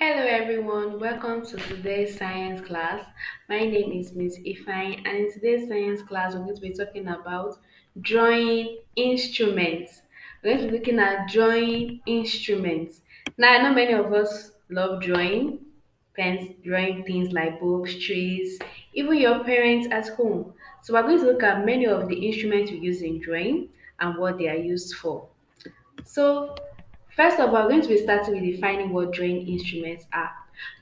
Hello everyone, welcome to today's science class. My name is Miss Ifine, and in today's science class we're going to be talking about drawing instruments. We're going to be looking at drawing instruments. Now I know many of us love drawing, pens, drawing things like books, trees, even your parents at home. So we're going to look at many of the instruments we use in drawing and what they are used for. So, first of all, we're going to be starting with defining what drawing instruments are.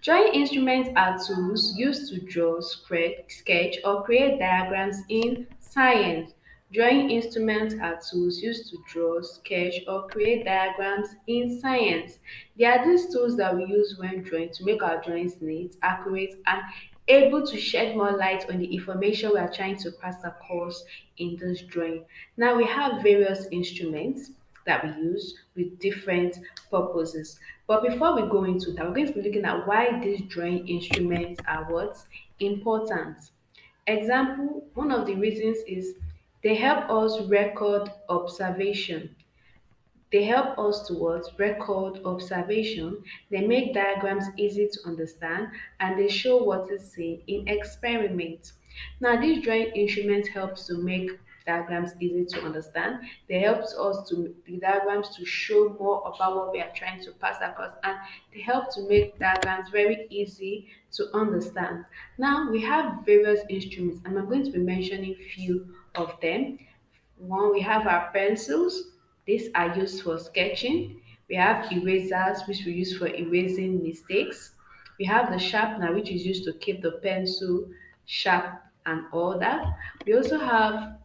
Drawing instruments are tools used to draw, sketch, or create diagrams in science. Drawing instruments are tools used to draw, sketch, or create diagrams in science. They are these tools that we use when drawing to make our drawings neat, accurate, and able to shed more light on the information we are trying to pass across in this drawing. Now we have various instruments that we use with different purposes. But before we go into that, we're going to be looking at why these drawing instruments are what's important. Example, one of the reasons is they help us record observation. They help us to what? Record observation. They make diagrams easy to understand and they show what is seen in experiments. Now, these drawing instruments helps to make diagrams easy to understand. They helps us to the diagrams to show more about what we are trying to pass across, and they help to make diagrams very easy to understand. Now we have various instruments and I'm going to be mentioning few of them. One, we have our pencils. These are used for sketching. We have erasers, which we use for erasing mistakes. We have the sharpener, which is used to keep the pencil sharp and all that. We also have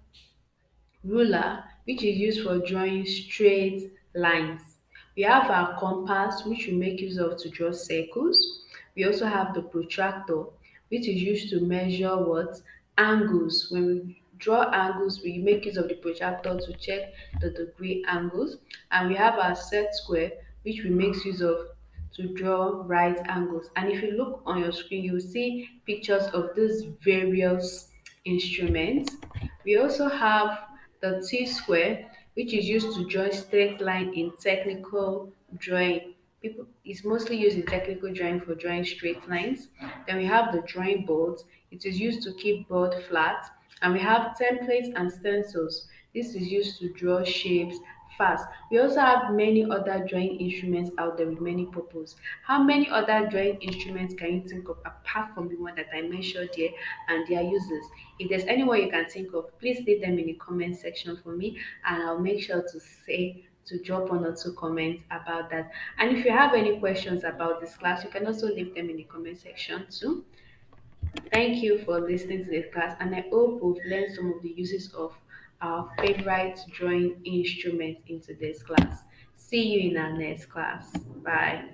ruler, which is used for drawing straight lines. We have our compass, which we make use of to draw circles. We also have the protractor, which is used to measure what? Angles. When we draw angles, we make use of the protractor to check the degree angles. And we have our set square, which we make use of to draw right angles. And if you look on your screen, you'll see pictures of these various instruments. We also have the T-square, which is used to draw straight line in technical drawing. People it's mostly used in technical drawing for drawing straight lines. Then we have the drawing boards. It is used to keep board flat. And we have templates and stencils. This is used to draw shapes fast. We also have many other drawing instruments out there with many purpose. How many other drawing instruments can you think of apart from the one that I mentioned here and their uses? If there's anyone you can think of, please leave them in the comment section for me and I'll make sure to drop one or two comments about that. And if you have any questions about this class, you can also leave them in the comment section too. Thank you for listening to the class, and I hope we've learned some of the uses of our favorite drawing instrument in today's class. See you in our next class. Bye.